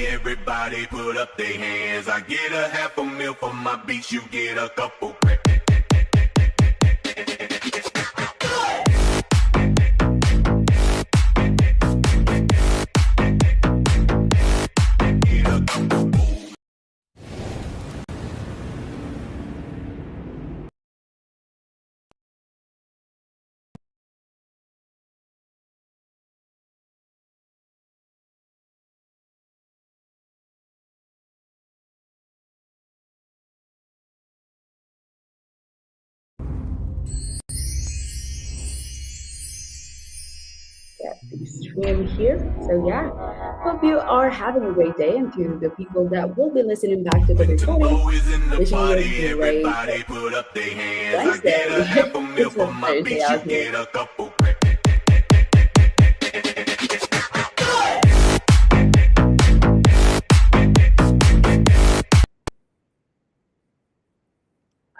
everybody put up their hands. I get a half a mil for my beats, you get a couple. Get a couple. Get the stream here. So yeah, hope you are having a great day, and to the people that will be listening back to the When recording, Tumbo is in the wishing you a party, great everybody put up their hands. I Wednesday. get a half a mil It's for a my Thursday beats, you out here. get a couple.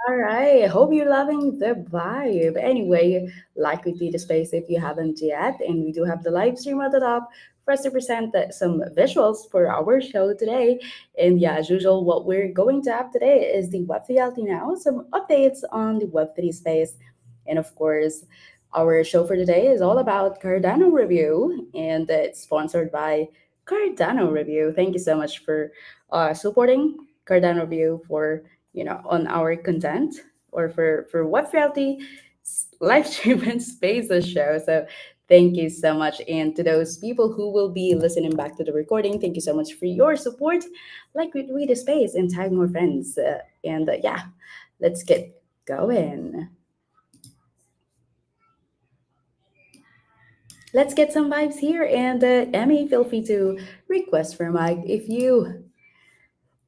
All right. Hope you're loving the vibe. Anyway, like with the space if you haven't yet, and we do have the live stream at the top for us to present some visuals for our show today. And yeah, as usual, what we're going to have today is the Web3Ality now, some updates on the Web3 space. And of course, our show for today is all about Cardano review, and it's sponsored by Cardano Review. Thank you so much for supporting Cardano Review for on our content or for Web Reality live stream and spaces show. So thank you so much, and to those people who will be listening back to the recording, thank you so much for your support. Like with read a space and tag more friends, and yeah, let's get going. Let's get some vibes here, and Emmy, feel free to request for Mike if you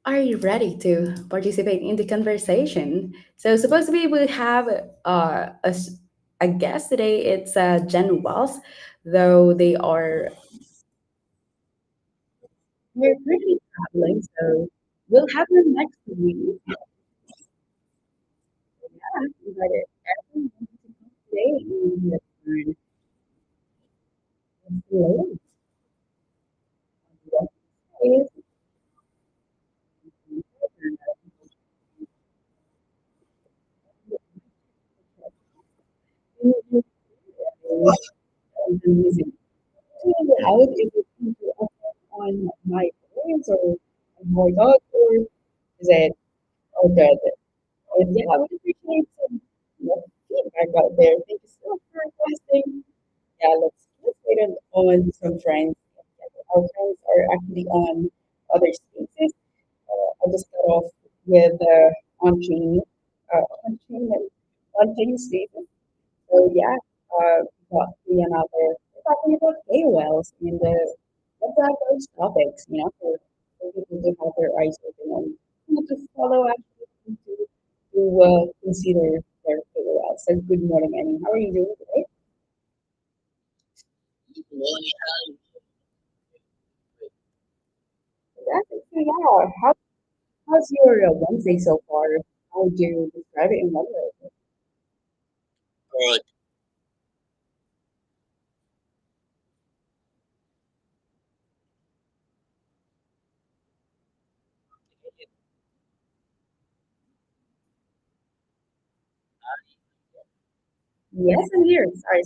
are you ready to participate in the conversation? So, supposedly we have a guest today. It's Jen Wells, though they're currently traveling. So, we'll have them next week. Yeah, invited everyone today. And hello, amazing. Out if it's on my voice or on my dog, or is it all good? And yeah, I would appreciate some feedback out there. Thank you so much for requesting. Yeah, let's wait on some friends. Our friends are actually on other spaces. I just got off with on chain spaces. So yeah, got me another. We're talking about KOLs and let's have those topics. For people to have their eyes open and to follow actually to consider their KOLs. So good morning, Annie. How are you doing today? Exactly. So yeah, how's your Wednesday so far? How would you describe it in one word? Yes, I'm here. Sorry.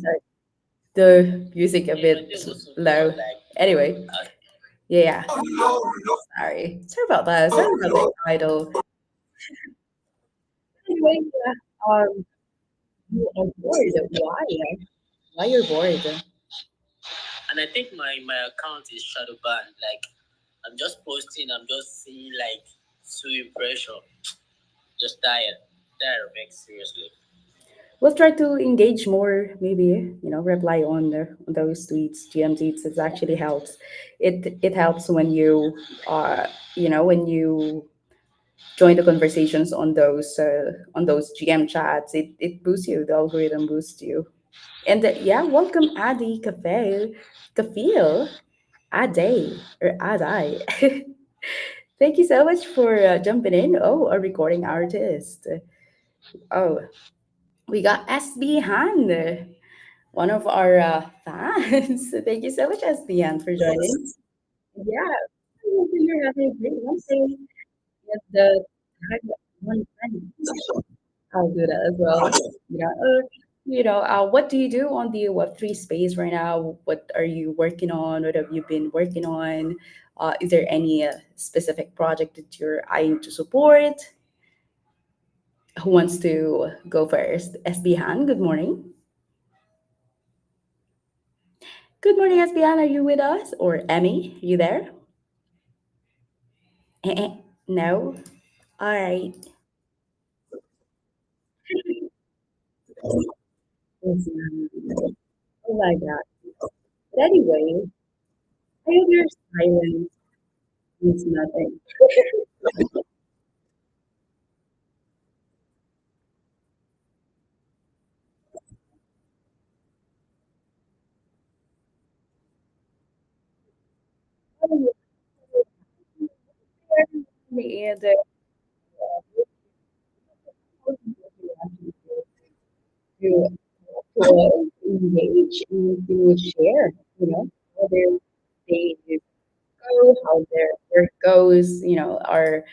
The music a bit low. Anyway, yeah. Sorry about that. Sorry about the title. Anyway, yeah, you are bored. Why? Why you're bored? We'll try to engage more. Maybe reply on those tweets, GM tweets. It actually helps. It helps when when you join the conversations on those GM chats. It boosts you. The algorithm boosts you. And yeah, welcome Adi Cafe, Kafil, Ade or Adai. Thank you so much for jumping in. Oh, a recording artist. Oh, we got SB Han, one of our fans. Thank you so much, SB Han, for joining. Yeah. you're having a great Wednesday. Get the tag one time. I'll do that as well. What do you do on the Web3 space right now? What are you working on? What have you been working on? Is there any specific project that you're eyeing to support? Who wants to go first? SB Han, good morning. Good morning, SB Han. Are you with us? Or Emmy, you there? No? All right. Yes, ma'am. Oh my God. But anyway, I hope your silence means nothing. And to, to engage and to share, how their day go, how their work goes, are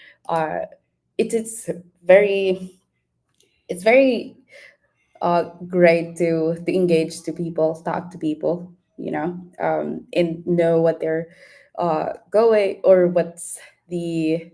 it's very it's very great to engage to people, talk to people, and know what they're going or the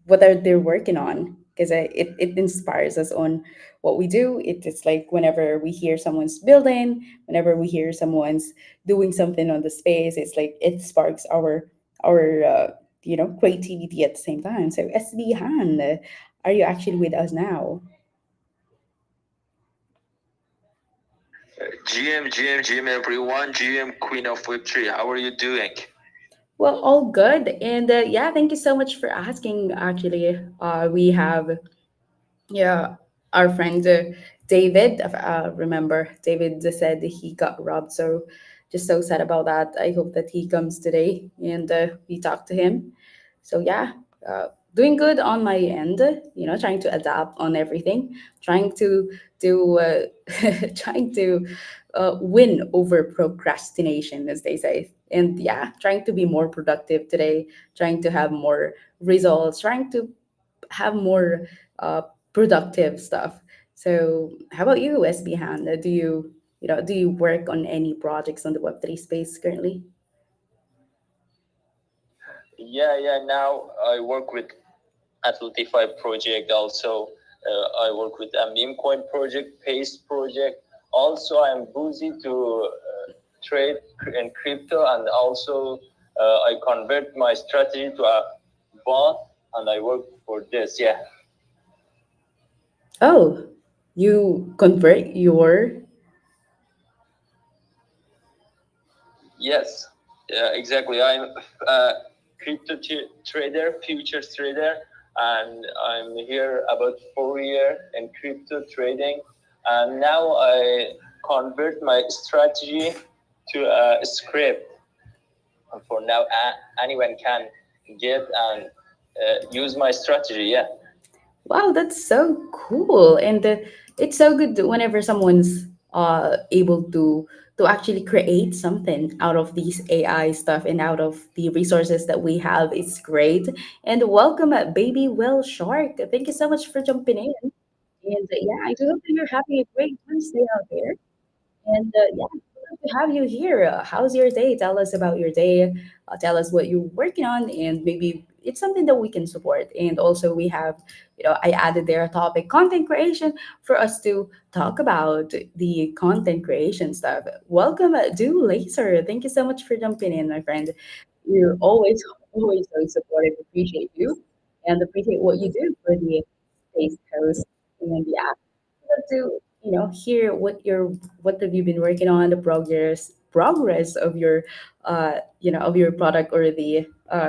what are they working on because it inspires us on what we do. It's like whenever we hear someone's building, whenever we hear someone's doing something on the space, it's like it sparks our creativity at the same time. So SB Han, are you actually with us now? GM, everyone. GM, Queen of Web3. How are you doing? Well, all good. And yeah, thank you so much for asking. Actually, we have, yeah, our friend David. Remember, David said he got robbed. So just so sad about that. I hope that he comes today and we talk to him. So yeah, doing good on my end. Trying to adapt on everything, trying to do, trying to win over procrastination, as they say. And yeah, trying to be more productive today, trying to have more results, trying to have more uh, productive stuff. So, how about you, SB Han? Do you work on any projects on the Web3 space currently? Yeah. Now I work with Atlatify project. Also, I work with a meme coin project, Paste project. Also, I'm busy to trade in crypto, and also I convert my strategy to a bot, and I work for this. Yeah. Oh, you convert your. Yes, yeah, exactly. I'm a crypto trader, futures trader, and I'm here about 4 years in crypto trading. And now I convert my strategy to a script. And for now, anyone can get and use my strategy. Yeah. Wow, that's so cool. And it's so good whenever someone's able to actually create something out of these AI stuff and out of the resources that we have. It's great. And welcome, Baby Well Shark. Thank you so much for jumping in. And yeah, I do hope that you're having a great Wednesday out there. And yeah, good to have you here. How's your day? Tell us about your day. Tell us what you're working on, and maybe it's something that we can support. And also, we have, I added there a topic, content creation, for us to talk about the content creation stuff. Welcome, Do Laser. Thank you so much for jumping in, my friend. You're always, always so supportive. Appreciate you, and appreciate what you do for the Space Coast. And yeah, love to hear what have you been working on, the progress of your product or the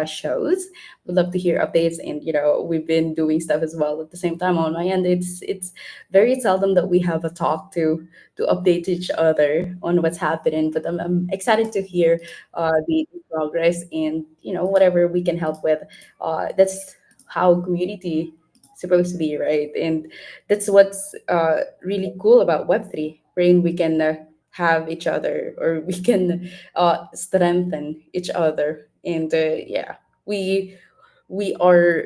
shows. Would love to hear updates, and we've been doing stuff as well at the same time on my end. It's very seldom that we have a talk to update each other on what's happening, but I'm excited to hear the progress, and whatever we can help with. That's how community supposed to be, right? And that's what's really cool about Web3, wherein we can have each other, or we can strengthen each other. And yeah, we we are,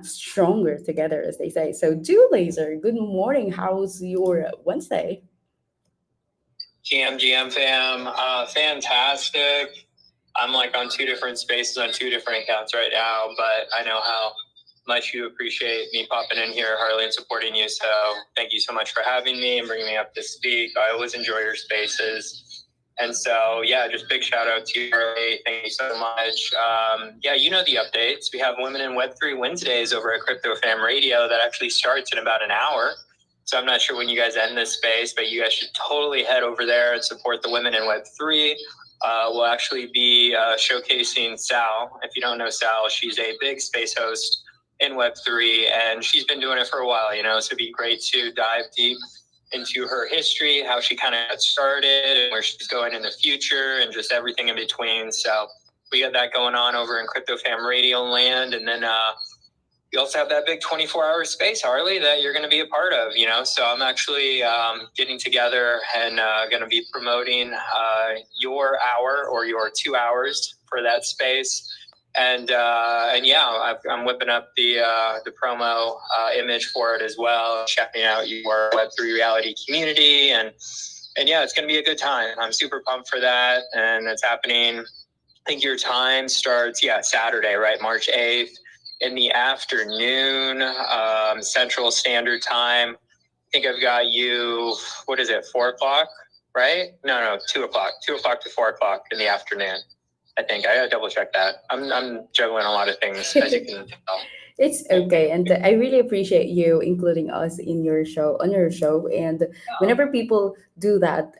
stronger together, as they say. So, do Laser, good morning. How's your Wednesday? GM fam, fantastic. I'm like on two different spaces on two different accounts right now, but I know how much you appreciate me popping in here, Harley, and supporting you. So thank you so much for having me and bringing me up to speak. I always enjoy your spaces. And so, yeah, just big shout out to you, Harley. Thank you so much. Yeah, you know the updates. We have Women in Web3 Wednesdays over at Crypto Fam Radio that actually starts in about an hour. So I'm not sure when you guys end this space, but you guys should totally head over there and support the Women in Web3. We'll actually be showcasing Sal. If you don't know Sal, she's a big space host in Web3, and she's been doing it for a while, so it'd be great to dive deep into her history, how she kind of got started and where she's going in the future and just everything in between. So we got that going on over in Crypto Fam Radio land. And then you also have that big 24-hour space, Harley, that you're going to be a part of, So I'm actually getting together and going to be promoting your hour or your 2 hours for that space. And yeah, I'm whipping up the promo image for it as well, checking out your Web3Ality community. And yeah, it's going to be a good time. I'm super pumped for that. And it's happening, I think your time starts, Saturday, right? March 8th. In the afternoon, Central Standard Time. I think I've got you, 4 o'clock, right? No, 2 o'clock. 2 o'clock to 4 o'clock in the afternoon. I think I gotta double check that. I'm juggling a lot of things, as you can tell. It's okay, and I really appreciate you including us in your show, on your show. And whenever people do that,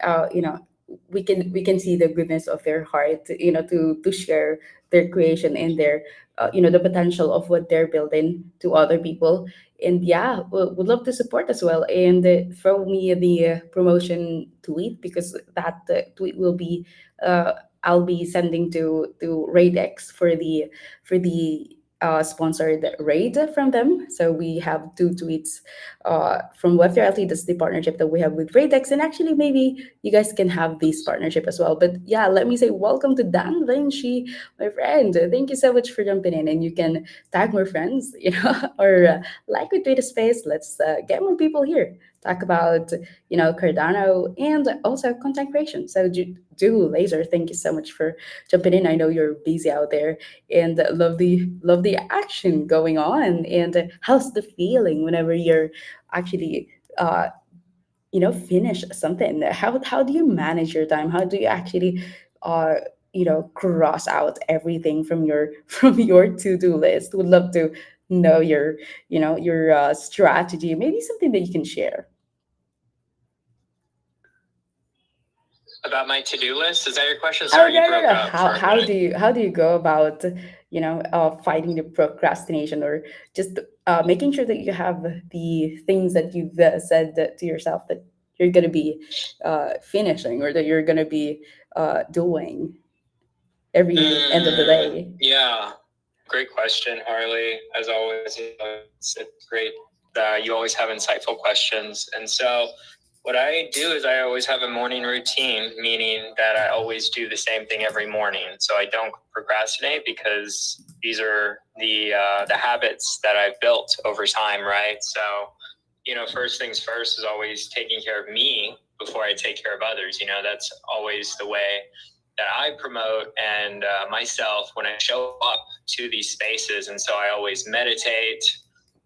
we can see the goodness of their heart, to share their creation and their, the potential of what they're building to other people. And yeah, would love to support as well. And throw me the promotion tweet, because that tweet will be, I'll be sending to Radex for the sponsored raid from them. So we have two tweets from Web3Ality. That's the partnership that we have with Radex. And actually, maybe you guys can have this partnership as well. But yeah, let me say welcome to Dan Vinci, my friend. Thank you so much for jumping in. And you can tag more friends, or like we tweet a space. Let's get more people here. Talk about, Cardano and also content creation. So do Laser, thank you so much for jumping in. I know you're busy out there, and love the action going on. And how's the feeling whenever you're actually finish something? How do you manage your time? How do you actually uh cross out everything from your from your to-do list? Would love to know your strategy, maybe something that you can share. About my to-do list? Is that your question? Oh, Sorry, no, you no, broke no. up How for a how minute. do you go about fighting the procrastination, or just making sure that you have the things that you've said to yourself that you're gonna be finishing, or that you're gonna be doing every end of the day? Yeah, great question, Harley. As always, it's great. You always have insightful questions. And so what I do is I always have a morning routine, meaning that I always do the same thing every morning. So I don't procrastinate, because these are the habits that I've built over time, right? So, first things first is always taking care of me before I take care of others. That's always the way that I promote and myself when I show up to these spaces. And so I always meditate.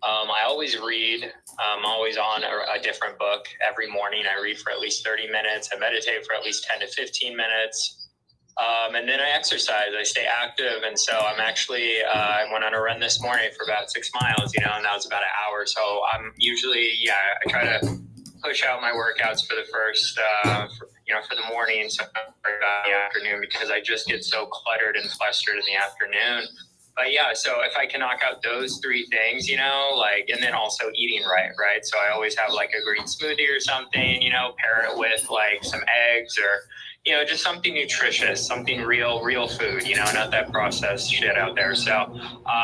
I always read. I'm always on a different book every morning. I read for at least 30 minutes. I meditate for at least 10 to 15 minutes. And then I exercise. I stay active. And so I'm actually, I went on a run this morning for about 6 miles, and that was about an hour. So I'm usually, I try to push out my workouts for the first, for the morning, so about the afternoon, because I just get so cluttered and flustered in the afternoon. But yeah, so if I can knock out those 3 things, and then also eating right? So I always have like a green smoothie or something, pair it with like some eggs, or, just something nutritious, something real food, not that processed shit out there. So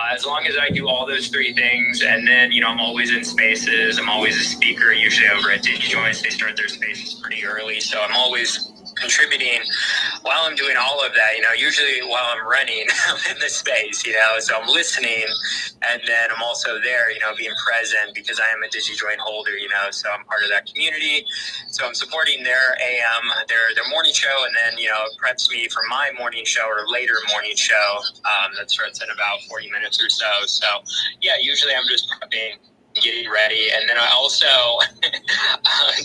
as long as I do all those 3 things, and then, I'm always in spaces, I'm always a speaker, usually over at DigiJoints. They start their spaces pretty early. So I'm always contributing while I'm doing all of that, usually while I'm running, I'm in the space, so I'm listening, and then I'm also there, being present because I am a DigiJoin holder, so I'm part of that community. So I'm supporting their AM, their morning show, and then, it preps me for my morning show or later morning show that starts in about 40 minutes or so. So yeah, usually I'm just prepping, getting ready, and then I also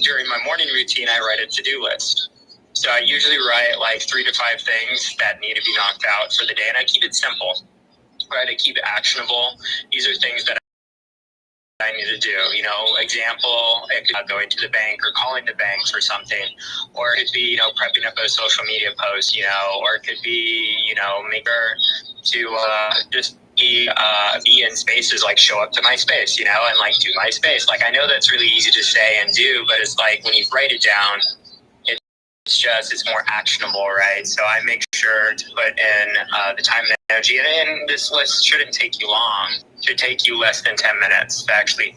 during my morning routine I write a to-do list. So I usually write like 3 to 5 things that need to be knocked out for the day, and I keep it simple, right? I keep it actionable. These are things that I need to do. Example, it could be going to the bank or calling the bank for something, or it could be, prepping up a social media post, or it could be, make sure to just be in spaces, like show up to my space, and like do my space. Like, I know that's really easy to say and do, but it's like when you write it down, it's more actionable, right? So I make sure to put in the time and energy, and this list shouldn't take you long. It should take you less than 10 minutes to actually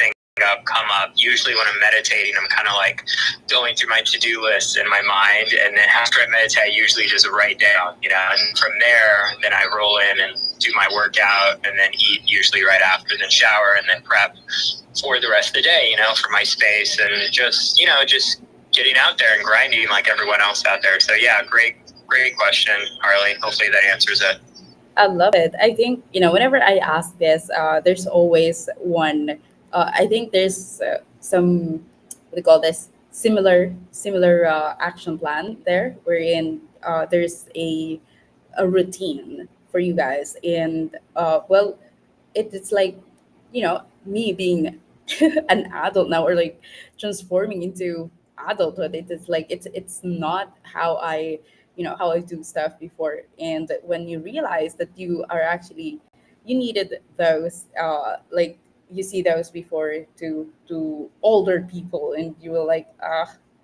come up. Usually when I'm meditating, I'm kind of like going through my to-do list in my mind, and then after I meditate, I usually just write down, and from there, then I roll in and do my workout, and then eat usually right after, then shower, and then prep for the rest of the day, for my space, and just getting out there and grinding like everyone else out there. So yeah, great question, Harley. Hopefully that answers it. I love it. I think, whenever I ask this, there's always one. I think there's some, what do you call this, similar action plan there, wherein there's a routine for you guys, and well, it's like, me being an adult now, or like transforming into adulthood. It's like it's not how I do stuff before. And when you realize that you are actually, you needed those, like, you see those before to older people, and you will like,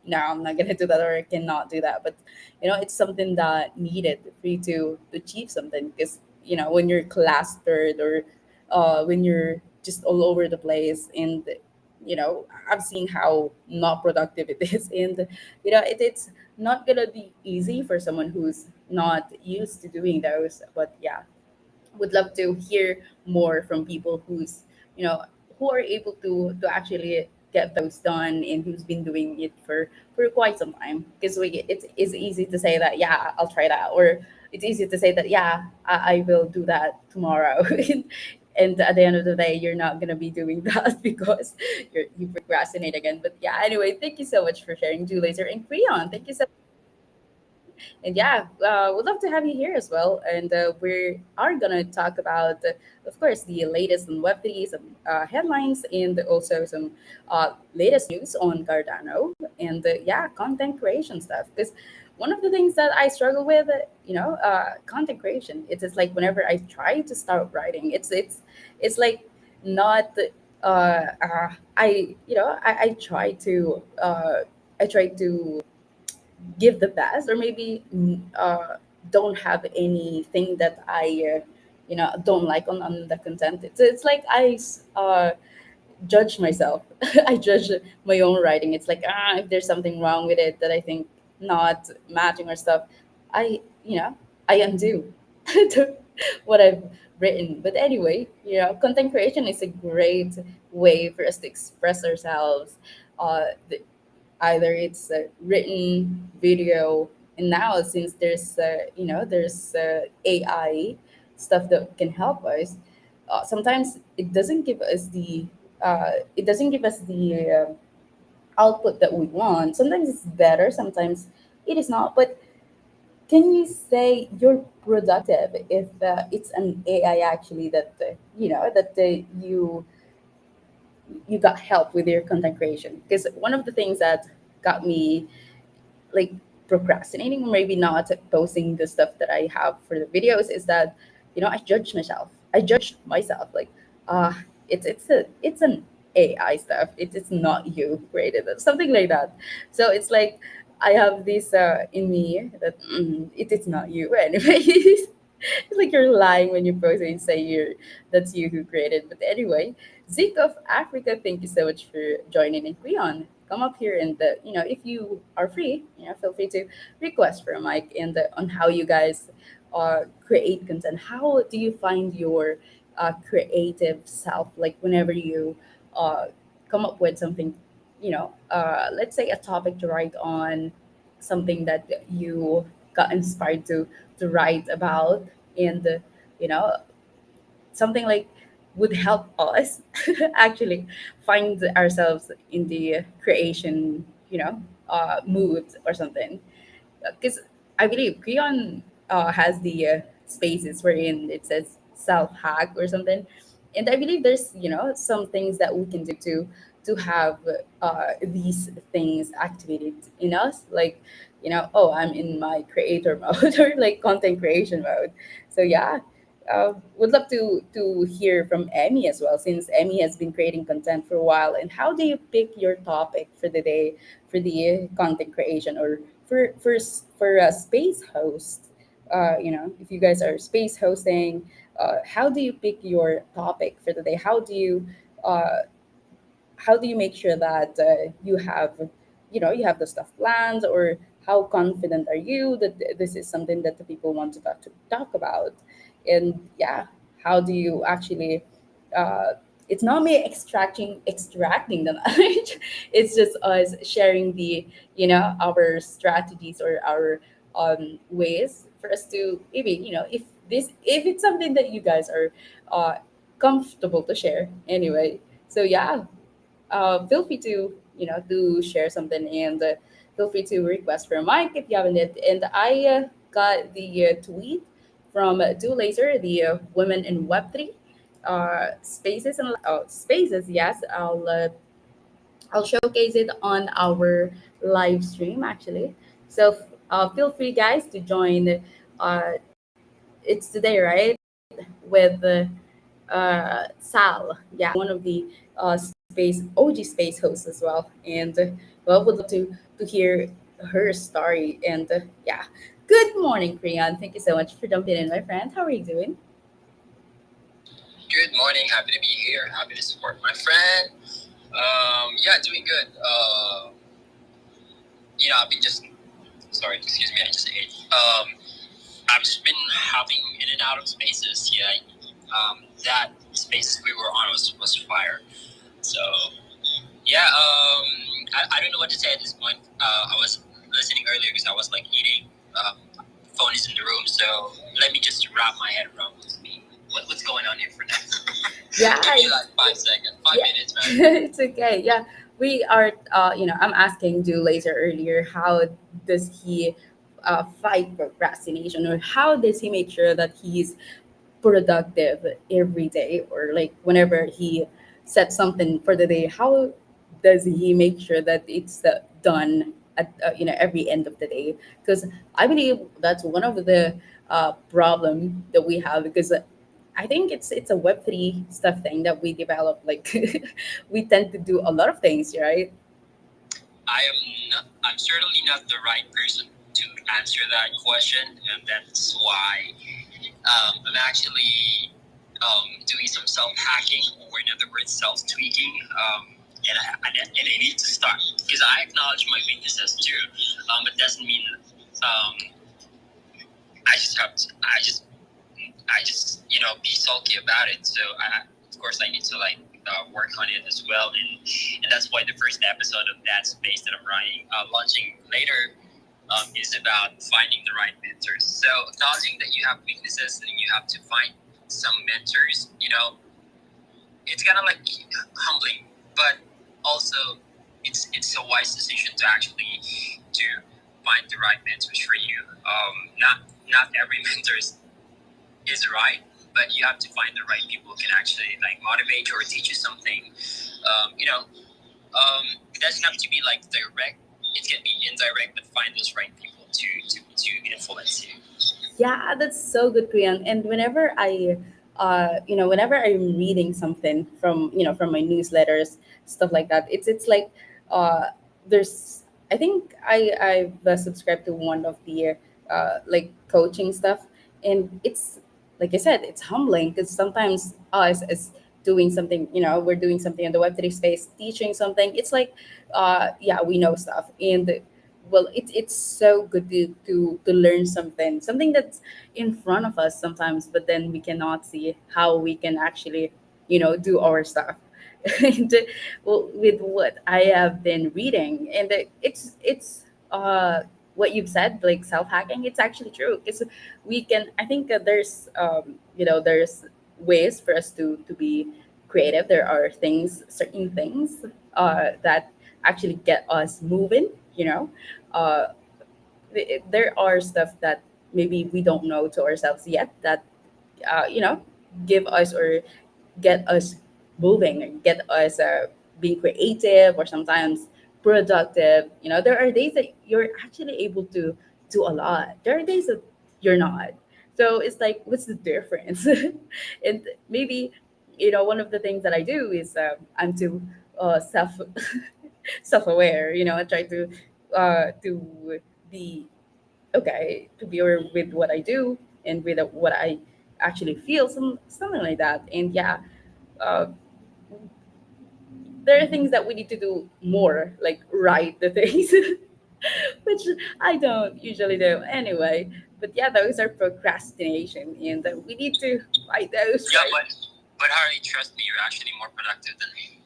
no, I'm not gonna do that, or I cannot do that. But it's something that needed for you to achieve something, because when you're clustered, or when you're just all over the place, and I've seen how not productive it is. And it's not gonna be easy for someone who's not used to doing those. But yeah, would love to hear more from people you know who are able to actually get those done, and who's been doing it for quite some time. Because it's easy to say that, yeah, I'll try that, or it's easy to say that, yeah, I will do that tomorrow. And at the end of the day, you're not gonna be doing that because you procrastinate again. But yeah, anyway, thank you so much for sharing, Julie and Creon. Thank you so. And yeah, we'd love to have you here as well. And we are going to talk about, of course, the latest on Web3, some headlines, and also some latest news on Cardano, and yeah, content creation stuff. Because one of the things that I struggle with, content creation, it's just like whenever I try to start writing, it's like not. I try to. I try to give the best, or maybe don't have anything that I don't like on the content. It's like judge myself. I judge my own writing. It's like, if there's something wrong with it that I think not matching or stuff, I you know I undo what I've written. But anyway, content creation is a great way for us to express ourselves. Either it's written, video, and now since there's AI stuff that can help us. Sometimes it doesn't give us the output that we want. Sometimes it's better, sometimes it is not. But can you say you're productive if it's an AI actually that you got help with your content creation? Because one of the things that got me like procrastinating, or maybe not posting the stuff that I have for the videos, is that I judge myself. I judge myself like, uh it's an AI stuff. It's not you who created it, something like that. So it's like I have this in me that it is not you anyways. It's like you're lying when you post and say that's you who created. But anyway, Zeke of Africa, thank you so much for joining in. Creon, come up here and if you are free, feel free to request for a mic and on how you guys create content. How do you find your creative self? Like whenever you uh, come up with something, let's say a topic to write on, something that you got inspired to write about, and you know something like would help us actually find ourselves in the creation mood or something, because I believe Creon has the spaces wherein it says self hack or something, and I believe there's some things that we can do to have these things activated in us, like oh, I'm in my creator mode or like content creation mode. So yeah, would love to hear from Emmy as well, since Emmy has been creating content for a while. And how do you pick your topic for the day for the content creation, or for a space host? If you guys are space hosting, how do you pick your topic for the day? Uh, how do you make sure that you have the stuff planned, or how confident are you that this is something that the people want to talk about? And yeah, how do you actually uh, it's not me extracting the knowledge. It's just us sharing our strategies or our ways for us to, maybe if it's something that you guys are uh, comfortable to share anyway. So yeah, feel free to share something, and feel free to request for a mic if you haven't yet. And I got the tweet from Do Laser, the Women in Web3 spaces and spaces. Yes, I'll showcase it on our live stream actually. So feel free guys to join. It's today, right? With Sal. Yeah, one of the space OG space hosts as well. And well, would love to hear her story. And yeah, good morning, Priyan. Thank you so much for jumping in, my friend. How are you doing? Good morning. Happy to be here. Happy to support my friend. Yeah, doing good. I've been just sorry. Excuse me. I just ate. I've just been hopping in and out of spaces. Yeah. That spaces we were on was fire. So yeah. I don't know what to say at this point. I was listening earlier because I was like eating. Phone is in the room, so let me just wrap my head around what's going on here for now. Yeah, Give me like 5 seconds, 5 minutes, man. it's okay. Yeah, we are. I'm asking Do Laser earlier. How does he fight procrastination, or how does he make sure that he's productive every day, or like whenever he sets something for the day? How does he make sure that it's done at every end of the day? Because I believe that's one of the problem that we have, because I think it's a Web3 stuff thing that we develop. Like we tend to do a lot of things, right? I'm certainly not the right person to answer that question, and that's why I'm actually doing some self hacking, or in other words, self tweaking. And I need to start because I acknowledge my weaknesses too. It doesn't mean um, I just have to. Be sulky about it. So of course I need to work on it as well, and that's why the first episode of that space that I'm launching later is about finding the right mentors. So acknowledging that you have weaknesses and you have to find some mentors. It's kind of like humbling, but also it's a wise decision to actually to find the right mentors for you. Not every mentor is right, but you have to find the right people who can actually motivate you or teach you something. It doesn't have to be direct. It can be indirect, but find those right people to influence you. Yeah, that's so good, Priyan. And whenever I'm reading something from my newsletters, stuff like that, it's like uh, there's. I think I've subscribed to one of the like coaching stuff, and it's like I said, it's humbling because sometimes us as doing something, we're doing something in the Web3 space, teaching something. It's like, yeah, we know stuff, and well, it's so good to learn something that's in front of us sometimes, but then we cannot see how we can actually, do our stuff. And well, with what I have been reading, and it's what you've said, like self hacking, it's actually true because we can. I think there's there's ways for us to be creative. There are certain things that actually get us moving. Uh, there are stuff that maybe we don't know to ourselves yet that give us or get us moving and get us being creative or sometimes productive. There are days that you're actually able to do a lot. There are days that you're not. So it's like, what's the difference? And maybe, one of the things that I do is I'm too self-aware. I try to be okay, to be aware with what I do and with what I actually feel, something like that. And yeah, uh, there are things that we need to do more, like write the things, which I don't usually do anyway. But yeah, those are procrastination, and we need to fight those, Yeah, right? but Harley, trust me, you're actually more productive than me.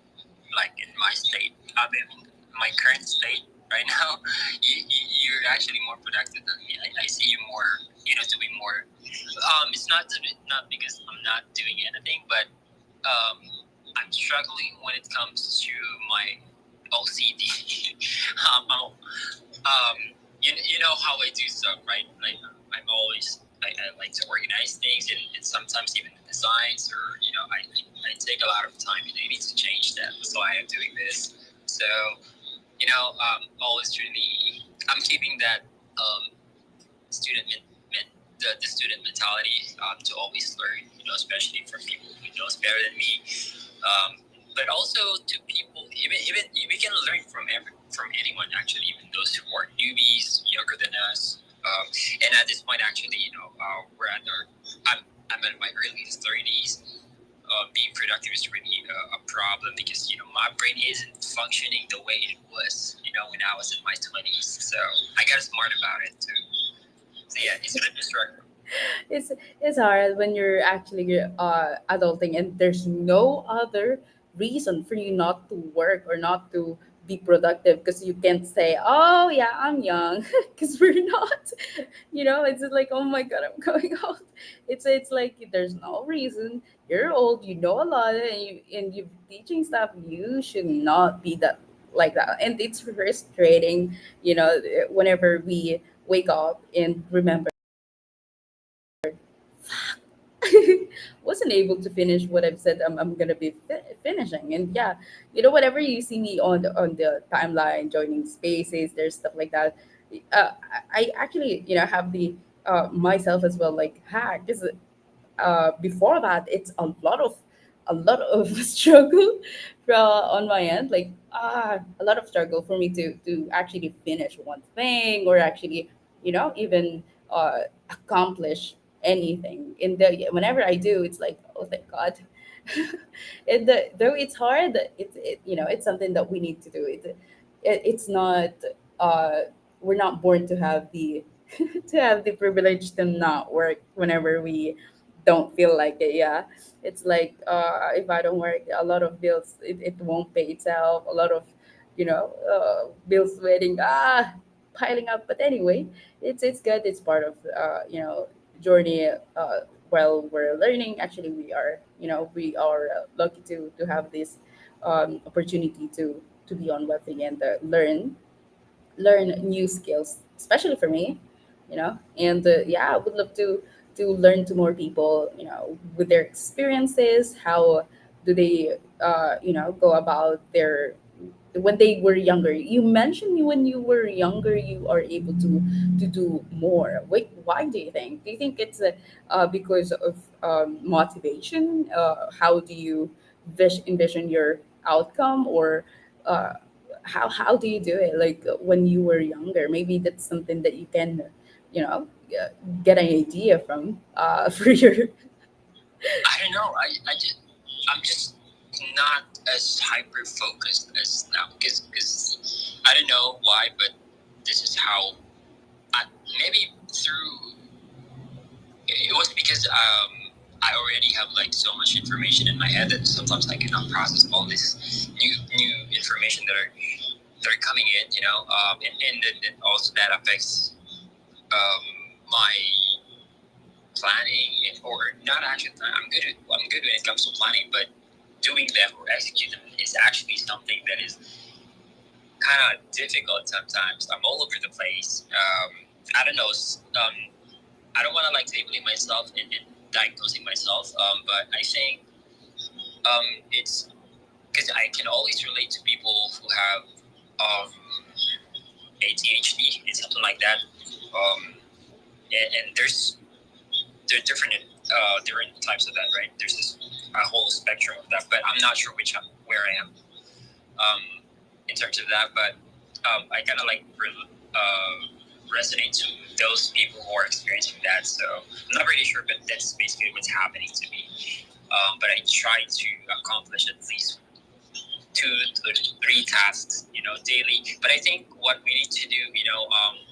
Like in my state, I mean, my current state right now, you're actually more productive than me. I see you more, doing more. It's not because I'm not doing anything, but um, I'm struggling when it comes to my OCD. um, you know how I do stuff, right? Like I'm always I like to organize things and sometimes even the designs or I take a lot of time and I need to change that. So I am doing this. So always really I'm keeping that student the student mentality to always learn. Especially for people who knows better than me. But also to people, even we can learn from anyone actually, even those who are newbies, younger than us. And at this point, actually, we're at I'm in my early 30s. Being productive is really a problem because my brain isn't functioning the way it was when I was in my 20s. So I got smart about it too. So yeah, it's a bit destructive. It's hard when you're actually adulting and there's no other reason for you not to work or not to be productive because you can't say, oh yeah, I'm young, because we're not. It's just like, oh my god, I'm going old. It's like there's no reason. You're old, you know a lot, and you're teaching stuff. You should not be that, like that. And it's frustrating, whenever we wake up and remember wasn't able to finish what I've said I'm gonna be finishing. And yeah, whatever you see me on the timeline, joining spaces, there's stuff like that. I actually have the myself as well, like hack. This before that, it's a lot of struggle on my end, like a lot of struggle for me to actually finish one thing or actually even accomplish anything. In the Whenever I do, it's like, oh thank god. Though it's hard, it's something that we need to do. It's not uh we're not born to have the to have the privilege to not work whenever we don't feel like it. Yeah, it's like if I don't work, a lot of bills, it won't pay itself. A lot of bills waiting, piling up. But anyway, it's good. It's part of journey. While we're learning, actually we are lucky to have this opportunity to be on webthing and learn new skills, especially for me, and yeah, I would love to learn to more people, with their experiences. How do they go about their when they were younger? You mentioned when you were younger you are able to do more. Wait, why do you think it's because of motivation? How do you envision your outcome, or how do you do it, like when you were younger? Maybe that's something that you can you know, get an idea from for your. I don't know. I'm just not as hyper focused as now because I don't know why, but this is how I, maybe through it was because I already have like so much information in my head that sometimes I cannot process all this new information that are coming in, and also that affects um, my planning or not actually. I'm good when it comes to planning, but doing them or execute them is actually something that is kind of difficult sometimes. I'm all over the place. I don't know. I don't want to like labeling myself and diagnosing myself, but I think it's because I can always relate to people who have um, ADHD and something like that. And there's different types of that, right? There's this a whole spectrum of that, but I'm not sure where I am um, in terms of that. But I kind of like resonate to those people who are experiencing that. So I'm not really sure, but that's basically what's happening to me. But I try to accomplish at least 2 to 3 tasks, daily. But I think what we need to do,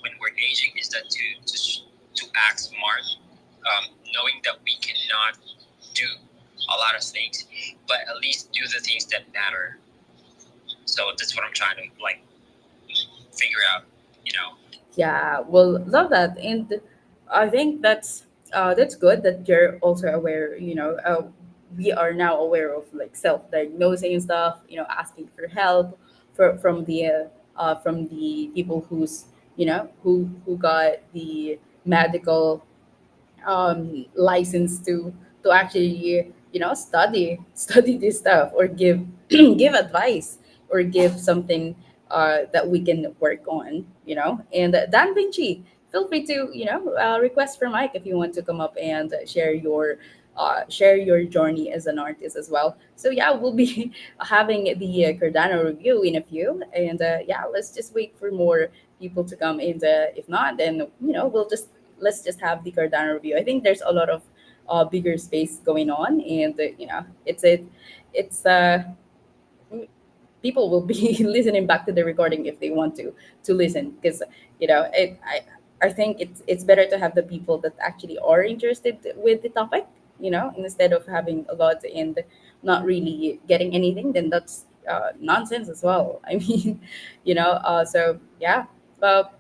when we're aging, is that to act smart, knowing that we cannot do a lot of things, but at least do the things that matter. So that's what I'm trying to like figure out. You know, Yeah, well, love that, and I think that's good that you're also aware. We are now aware of like self-diagnosing and stuff. Asking for help from the people who got the medical license to actually study this stuff or give give advice or give something that we can work on. And Dan Vinci, feel free to request for Mike if you want to come up and share your journey as an artist as well. So yeah, we'll be having the Cardano review in a few, and yeah, let's just wait for more people to come. And if not, then we'll just let's just have the Cardano review. I think there's a lot of bigger space going on, and it's people will be listening back to the recording if they want to listen, because I think it's better to have the people that actually are interested with the topic, instead of having a lot and not really getting anything. Then that's nonsense as well. I mean, so yeah. But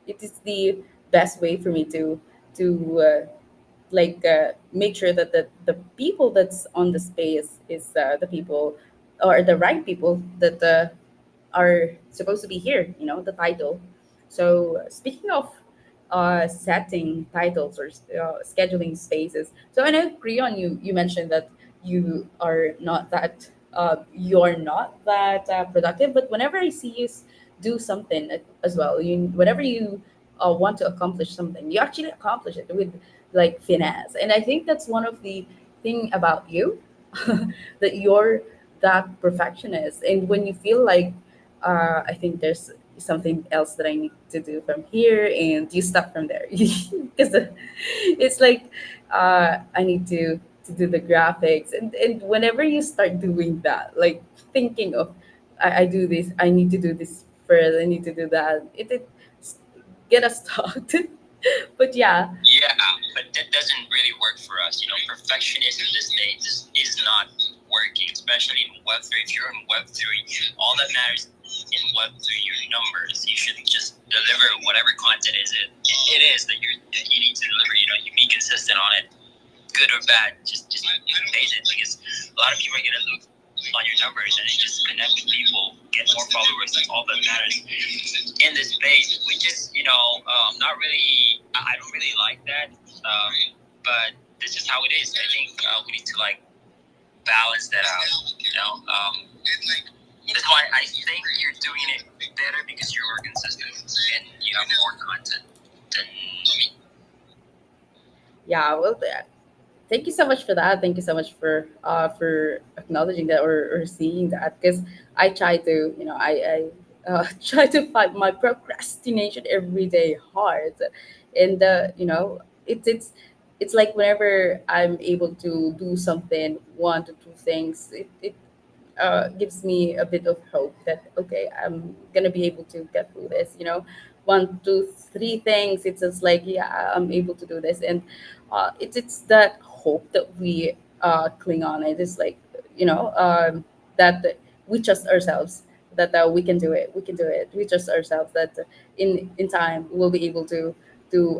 it is the best way for me to make sure that the people that's on the space is the people or the right people that are supposed to be here, the title. So speaking of setting titles or scheduling spaces, so I know Creon, you mentioned that you're not that productive, but whenever I see you do something as well, whenever you want to accomplish something, you actually accomplish it with like finesse. And I think that's one of the thing about you, that you're that perfectionist. And when you feel like I think there's something else that I need to do from here, and you stop from there because it's like I need to do the graphics, and whenever you start doing that, like thinking of I do this, I need to do this first, I need to do that, it get us stuck. But yeah. yeah, but that doesn't really work for us. Perfectionism these days is not working, especially in Web3. If you're in Web3, all that matters in Web3 your numbers. You shouldn't just deliver whatever content it is that you need to deliver. You be consistent on it, good or bad. Just face it, because a lot of people are gonna look on your numbers and just connect with people, get more followers. That's all that matters in this space. We just, not really. I don't really like that, but this is how it is. I think we need to like balance that out. That's why I think you're doing it better because you're more consistent and you have more content than me. Yeah, well, thank you so much for that. Thank you so much for acknowledging that, or seeing that, because I try to try to fight my procrastination every day hard. And it's like whenever I'm able to do something, one to two things, it gives me a bit of hope that okay, I'm gonna be able to get through this. One, two, three things. It's just like yeah, I'm able to do this, and it's that hope that we cling on. It is like that we trust ourselves that we can do it. We can do it. We trust ourselves that in time we'll be able to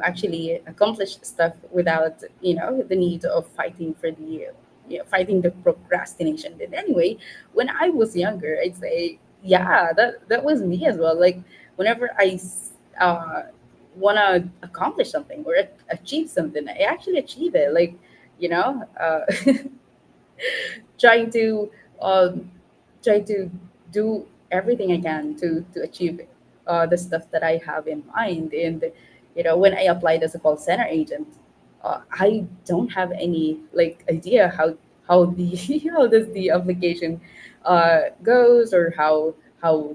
actually accomplish stuff without the need of fighting for the fighting the procrastination. And anyway, when I was younger, I'd say, yeah, that was me as well. Like whenever uh, want to accomplish something or achieve something, I actually achieve it. Like, you know, uh, trying to um, try to do everything I can to achieve the stuff that I have in mind. And when I applied as a call center agent, I don't have any like idea how the how does the application goes or how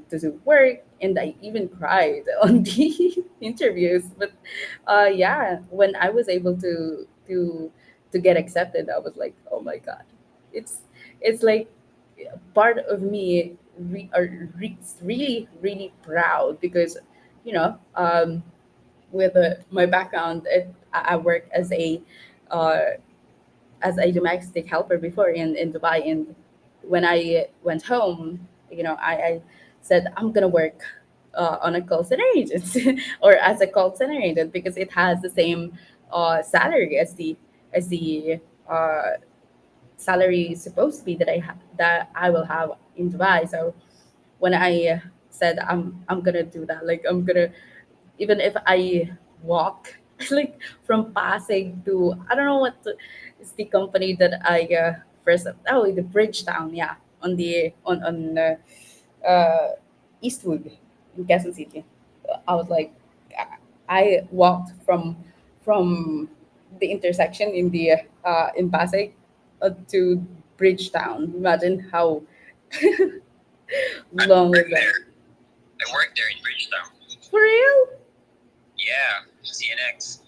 does it work. And I even cried on the interviews. But yeah, when I was able to get accepted, I was like, oh my god, it's it's like part of me really really proud because with my background, I work uh, as a domestic helper before in Dubai. And when I went home, I said I'm gonna work on a call center agent or as a call center agent because it has the same salary as the uh, salary is supposed to be that I will have in Dubai. So when I said I'm gonna do that, like I'm gonna, even if I walk like from Pasig to, I don't know is the company that I first, oh, the Bridgetown, yeah, on Eastwood in Quezon City. I was like, I walked from the intersection in Pasig to Bridgetown. Imagine how I long was worked that? there. I worked there in Bridgetown. For real? Yeah, CNX.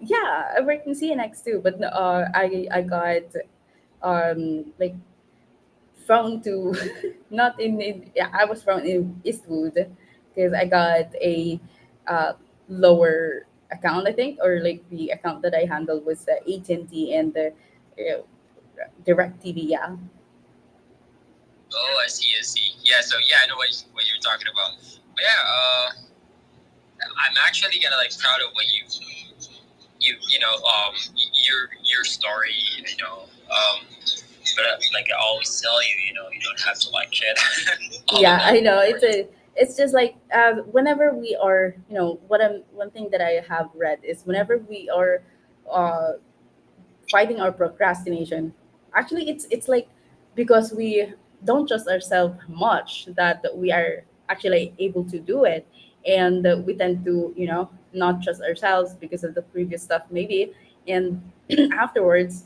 Yeah, I worked in CNX too, but I got like thrown to not in yeah, I was thrown in Eastwood because I got a uh, lower account, I think, or like the account that I handled was the AT&T and the uh, Direct TV. Yeah. Oh, I see, I see. Yeah, so yeah, I know what you're talking about. But yeah, I'm actually kind of like proud of what your story, But like I always tell you, you don't have to like it all the Yeah, time, I know. of course. It's just like whenever we are, one thing that I have read is whenever we are uh, fighting our procrastination, actually it's like because we don't trust ourselves much that we are actually able to do it. And we tend to not trust ourselves because of the previous stuff maybe. And afterwards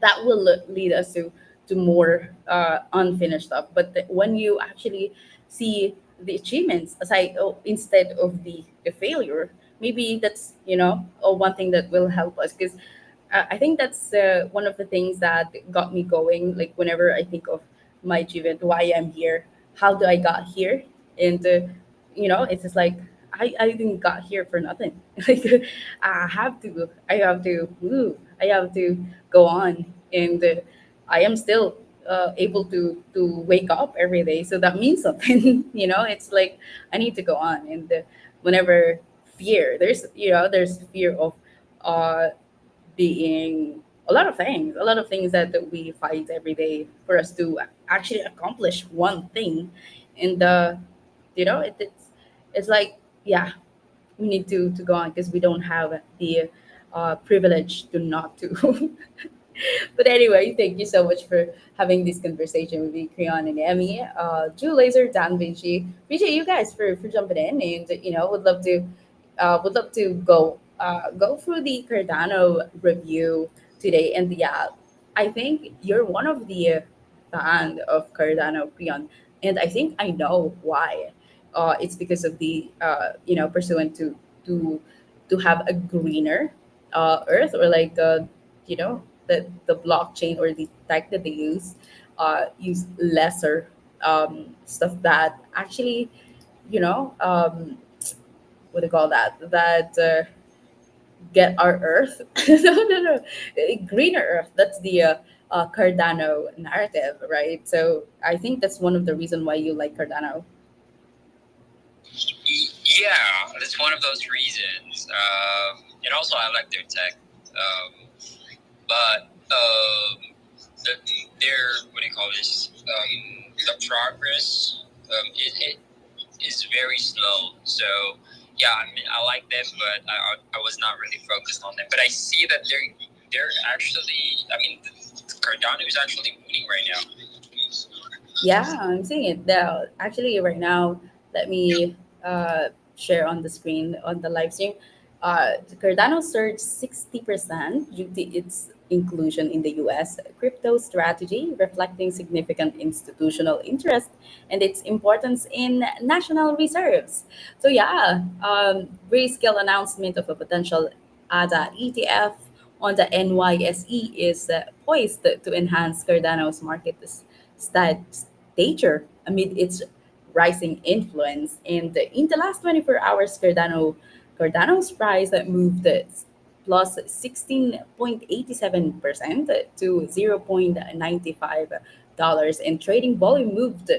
that will lead us to more unfinished stuff. But when you actually see the achievements aside, instead of the failure, maybe that's one thing that will help us. Because I think that's one of the things that got me going. Like whenever I think of my achievement, why I'm here, how do I got here, and it's just like I didn't got here for nothing. Like I have to move. I have to go on, and I am still able to wake up every day. So that means something. It's like I need to go on, and whenever fear, there's fear of uh being a lot of things that we fight every day for us to actually accomplish one thing. And it's like yeah, we need to go on because we don't have the privilege to not to. But anyway, thank you so much for having this conversation with me, Creon and Emmy, Drew Laser, Dan Vinci. Appreciate you guys for jumping in, and would love to go through the Cardano review today. And yeah, I think you're one of the fan of Cardano, Creon. and I think I know why. It's because of the pursuant to to have a greener earth, or like the blockchain or the tech that they use lesser stuff that actually you know um, what do you call that get our earth. No, greener earth. That's the Cardano narrative, right? So I think that's one of the reason why you like Cardano. Yeah, that's one of those reasons. And also, I like their tech. But their, what do you call this? The progress it is very slow. So yeah, I mean, I like them, but I was not really focused on them. But I see that they're actually, I mean, Cardano is actually winning right now. Yeah, I'm seeing it now. Actually, right now, let me share on the screen on the live stream. Cardano surged 60% due to its inclusion in the US crypto strategy, reflecting significant institutional interest and its importance in national reserves. So, yeah, Grayscale announcement of a potential ADA ETF on the NYSE is poised to enhance Cardano's market stature amid its rising influence. And in the last 24 hours, Cardano's price moved plus 16.87% to $0.95, and trading volume moved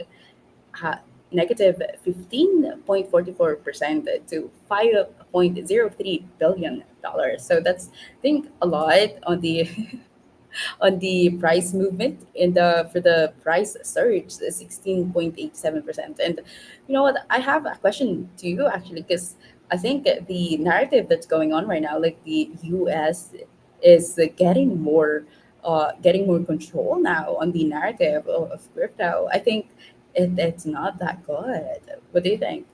uh, negative 15.44% to $5.03 billion. So that's, I think, a lot on the on the price movement in the for the price surge, 16.87%. And you know what? I have a question to you actually, because I think the narrative that's going on right now, like the US is getting more control now on the narrative of crypto. I think it's not that good. What do you think?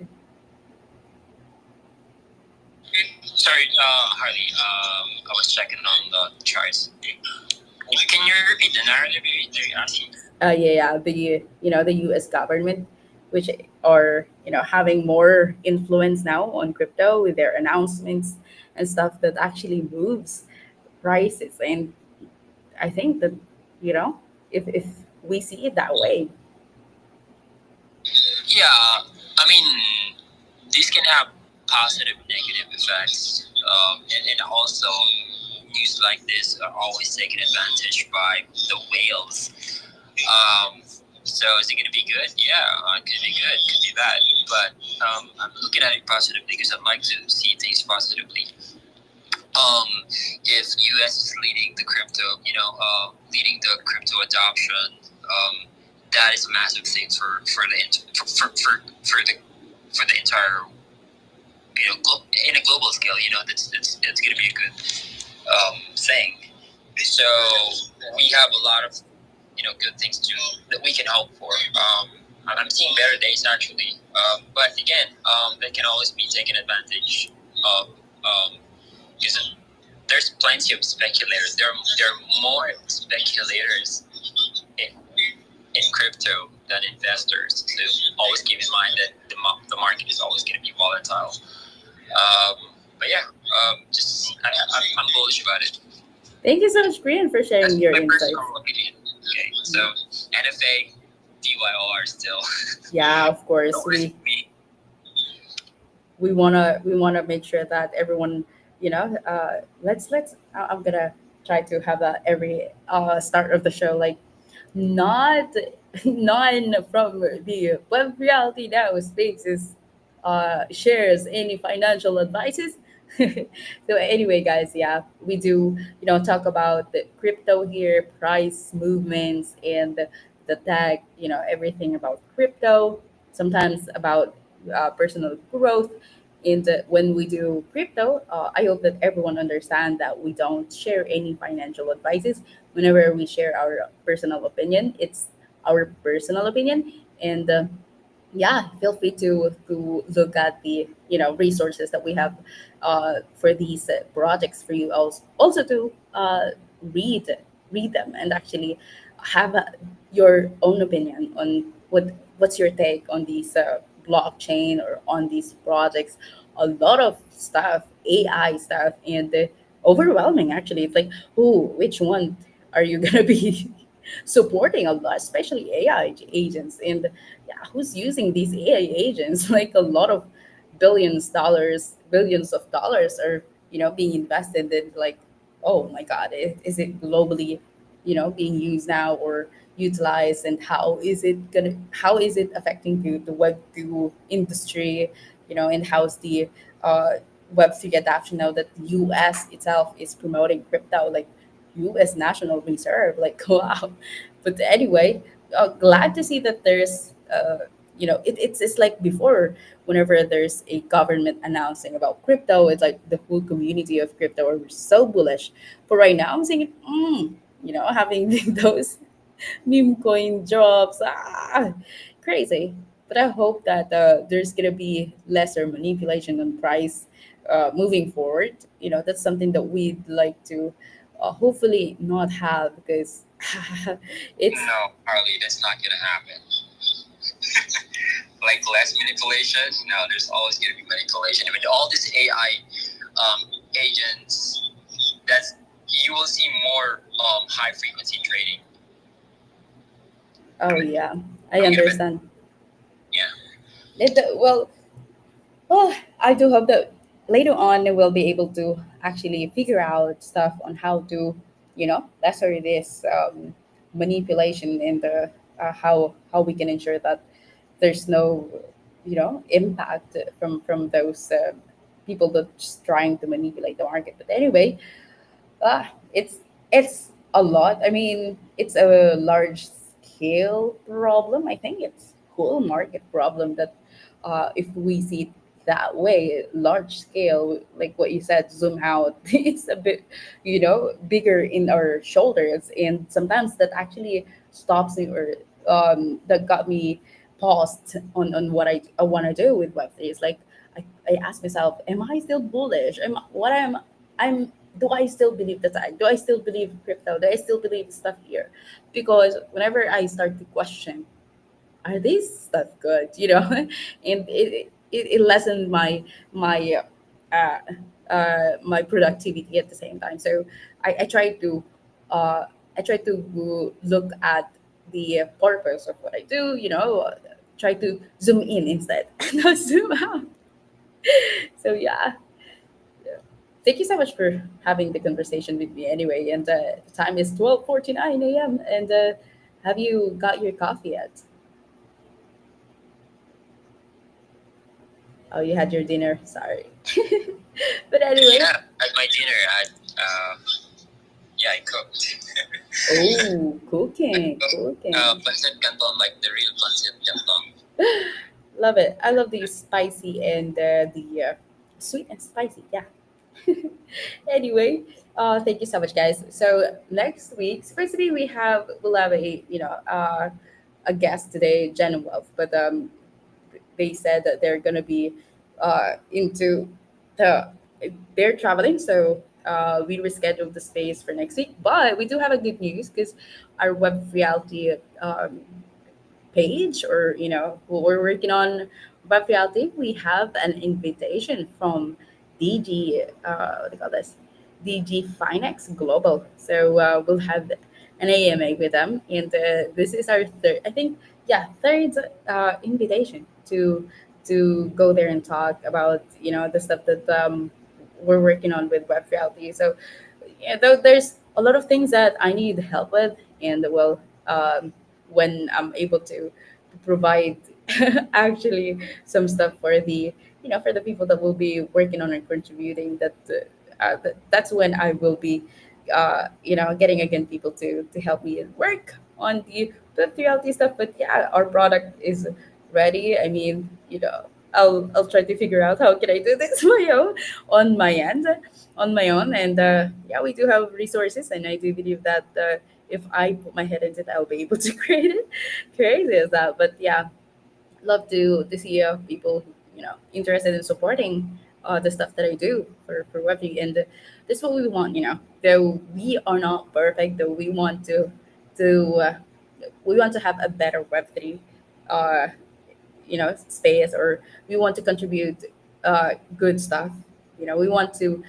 Sorry, Harley. I was checking on the charts. Can you repeat the narrative you're asking? Yeah, the U.S. government, which are having more influence now on crypto with their announcements and stuff that actually moves prices. And I think that if we see it that way. Yeah, I mean, this can have positive, negative effects, and also news like this are always taken advantage by the whales. Um, so is it going to be good? Yeah, it could be good, could be bad. But I'm looking at it positively because I'd like to see things positively. Um, if US is leading the crypto, leading the crypto adoption, that is a massive thing for the for the entire in a global scale. That's going to be a good thing. So we have a lot of good things that we can hope for. I'm seeing better days actually, but again, they can always be taken advantage of. Because there's plenty of speculators. There are more speculators in crypto than investors. So always keep in mind that the market is always going to be volatile. But yeah, I'm bullish about it. Thank you so much, Brian, for That's sharing your my insights. personal opinion. Okay, so NFA, DYOR still. Yeah, of course. Don't risk me. We wanna make sure that everyone let's I'm gonna try to have that every start of the show, like not none from the web reality now spaces shares any financial advices. So anyway, guys, yeah, we do talk about the crypto here, price movements, and the tech, everything about crypto, sometimes about personal growth. And when we do crypto, I hope that everyone understand that we don't share any financial advices. Whenever we share our personal opinion, it's our personal opinion. And yeah, feel free to look at the resources that we have for these projects for you, also to read read them and actually have your own opinion on what what's your take on these blockchain or on these projects? A lot of stuff, AI stuff, and overwhelming actually. It's like, who, which one are you gonna be supporting a lot, especially AI agents? And yeah, who's using these AI agents? Like a lot of billions of dollars are being invested in, like, oh my god, is it globally being used now or utilized, and how is it affecting the Web2 industry, and how's the uh, Web3 adoption now that the US itself is promoting crypto, like US National Reserve, like wow. But anyway, glad to see that there's it's like before, whenever there's a government announcing about crypto, it's like the whole community of crypto are so bullish. But right now I'm seeing it, having those meme coin drops. Crazy. But I hope that there's gonna be lesser manipulation on price moving forward. That's something that we'd like to hopefully not have, because it's No, Harley, that's not gonna happen. Like less manipulation. No, there's always gonna be manipulation. I mean, all these AI agents, that's you will see more high frequency trading. oh yeah, I I'm gonna bet. understand. Yeah. Well, I do hope that later on we'll be able to actually figure out stuff on how to, lesser this manipulation in the how we can ensure that there's no, impact from those people that's trying to manipulate the market. But anyway, it's a lot. I mean, it's a large scale problem. I think it's whole market problem that if we see it that way, large scale, like what you said, zoom out, it's a bit, bigger in our shoulders, and sometimes that actually stops me, or that got me paused on what I want to do with Web3. It's like I ask myself, am I still bullish? I'm do I still believe the tag? Do I still believe crypto? Do I still believe stuff here? Because whenever I start to question, are these stuff good? And it lessened my my productivity at the same time. So I try to uh, look at the purpose of what I do. Try to zoom in instead, and not zoom out. So yeah. Thank you so much for having the conversation with me anyway. And the time is 12:49 a.m. And have you got your coffee yet? Oh, you had your dinner. Sorry. But anyway, Yeah. At my dinner, I cooked. oh, I cooking, cooked cooking. pancit canton, like the real pancit canton. Love it. I love the spicy and the sweet and spicy. Yeah. Anyway, thank you so much, guys. So next week, supposedly we'll have a guest today, Jen Wealth, but they said that they're gonna be into the they're traveling, so we rescheduled the space for next week. But we do have a good news, because our web reality page, or what we're working on web reality, we have an invitation from DG, what do you call this, DG Finex Global. So we'll have an AMA with them, and this is our third, I think, yeah, third invitation to go there and talk about the stuff that we're working on with web reality. So yeah, though there's a lot of things that I need help with, and well, when I'm able to provide actually some stuff for the for the people that will be working on and contributing, that's when I will be getting again people to help me work on the reality stuff. But yeah, our product is ready. I mean, I'll try to figure out how can I do this on my end on my own. And yeah, we do have resources, and I do believe that if I put my head into it, I'll be able to create it. Crazy as that, but yeah, love to see people interested in supporting the stuff that I do for Web3. And this is what we want. Though we are not perfect, though to we want to have a better Web3. uh, space, or we want to contribute good stuff. We want to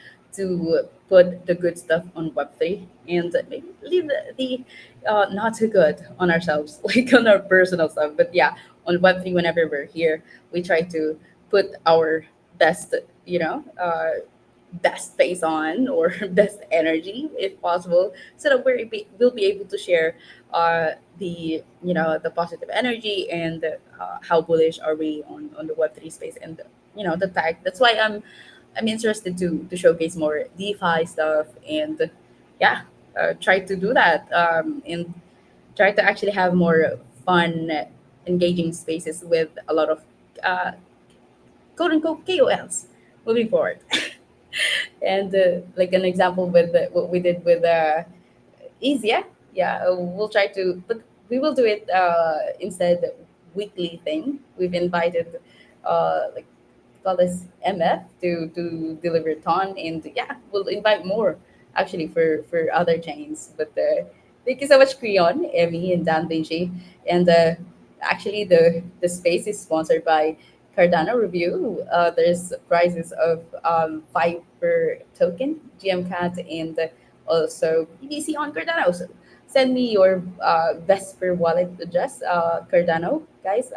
put the good stuff on Web3, and maybe leave the not too good on ourselves, like on our personal stuff. But yeah, on Web3, whenever we're here, we try to put our best, best face on, or best energy if possible, so that we'll be able to share the the positive energy, and how bullish are we on the Web3 space, and the tech. That's why I'm interested to showcase more DeFi stuff, and yeah, try to do that, and try to actually have more fun, engaging spaces with a lot of uh, quote unquote KOLs moving forward. And like an example with what we did with Easy, yeah, we'll try to, but we will do it instead weekly thing. We've invited like call this MF to deliver a ton, and yeah, we'll invite more actually for other chains. But thank you so much, Creon, Emmy, and Dan Vinci. And actually, the space is sponsored by Cardano Review. There's prizes of 5 per token, GMCAT, and also BTC on Cardano. So send me your Vesper wallet address, Cardano, guys.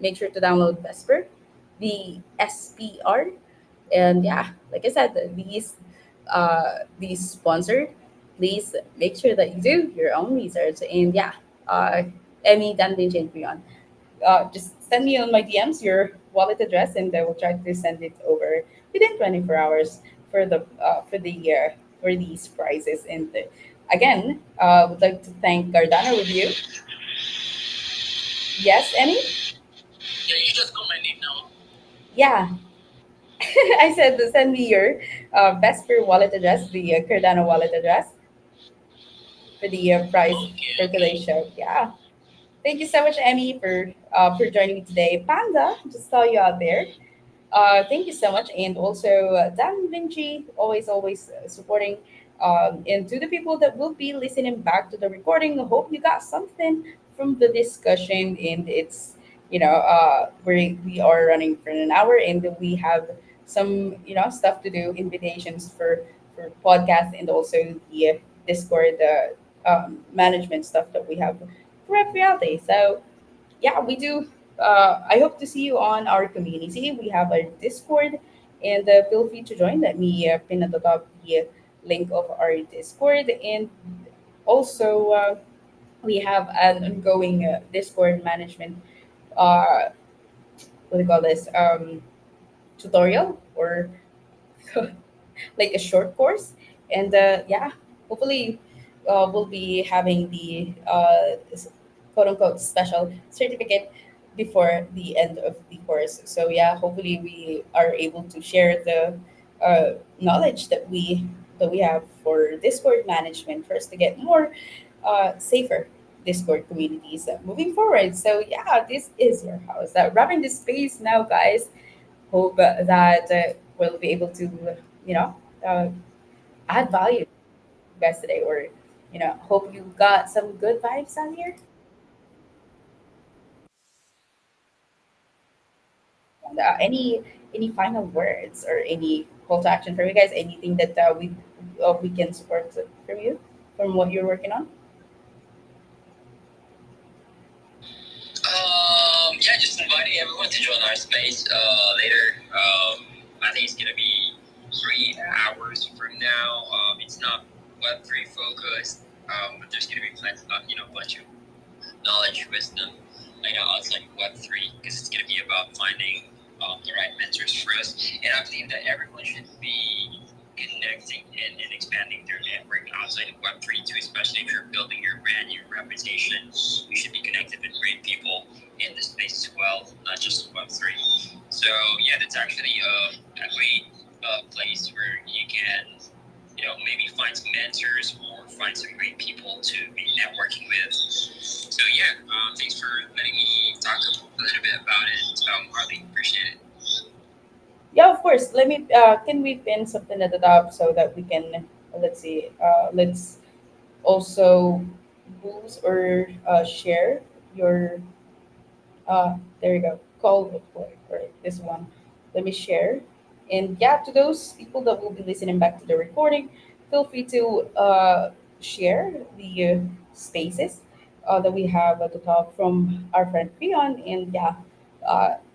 Make sure to download Vesper, the SPR. And yeah, like I said, these sponsored. Please make sure that you do your own research. And yeah, uh, Emmy, Dan, DJ, and Brian, just send me on my DMs your wallet address, and I will try to send it over within 24 hours for the year for these prizes. And again, would like to thank Cardano Review. Yes, Emmy? Yeah, you just got my name now. Yeah, I said to send me your Vesper wallet address, the Cardano wallet address for the prize Okay, for okay. today's show. Yeah. Thank you so much, Emmy, for joining me today. Panda, just saw you out there. Thank you so much, and also Dan Vinci, always supporting. And to the people that will be listening back to the recording, I hope you got something from the discussion. And it's we are running for an hour, and we have some stuff to do, invitations for podcast, and also the Discord management stuff that we have for Reality. So yeah, we do. I hope to see you on our community. We have our Discord, and feel free to join. Let me pin at the top the link of our Discord, and also we have an ongoing Discord management. What do you call this? Tutorial, or like a short course. And yeah, hopefully we'll be having the quote unquote special certificate before the end of the course. So yeah, hopefully we are able to share the knowledge that we have for Discord management for us to get more safer Discord communities moving forward. So yeah, this is your house. Wrapping this space now, guys. Hope that we'll be able to, you know, uh, add value to you guys today, or hope you got some good vibes on here. And, any final words or any call to action from you guys? Anything that we can support from you, from what you're working on? Yeah, just inviting everyone to join our space later. I think it's gonna be 3 hours from now. It's not Web3 focused, but there's gonna be plenty, a bunch of knowledge, wisdom, outside Web3, because it's gonna be about finding the right mentors for us. And I believe that everyone should be connecting and expanding their network outside of Web3 too, especially if you're building your brand, your reputation. You should be connected with great people in the space as well, not just Web3. So yeah, that's actually a great place where you can, maybe find some mentors or find some great people to be networking with. So yeah, thanks for letting me talk a little bit about it. Harley, appreciate it. Yeah, of course. Let me. Can we pin something at the top so that we can? Let's see. Let's also boost or share your There you go. Call for this one. Let me share. And yeah, to those people that will be listening back to the recording, feel free to share the spaces that we have at the top from our friend Creon. And yeah,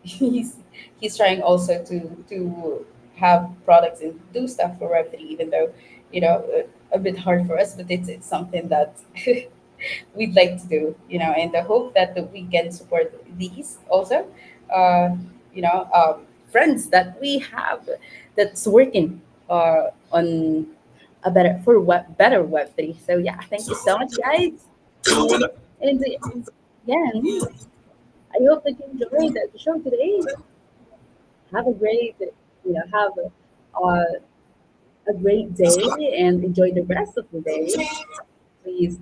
he's trying also to have products and do stuff for Web3, even though a bit hard for us, but it's something that we'd like to do, and I hope that we can support these also, uh, friends that we have that's working on a better Web3. So yeah, thank you so much, guys. And again, I hope that you enjoyed the show today. Have a great, have a great day and enjoy the rest of the day. Please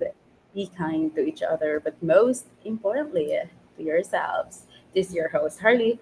be kind to each other, but most importantly, to yourselves. This is your host, Harley,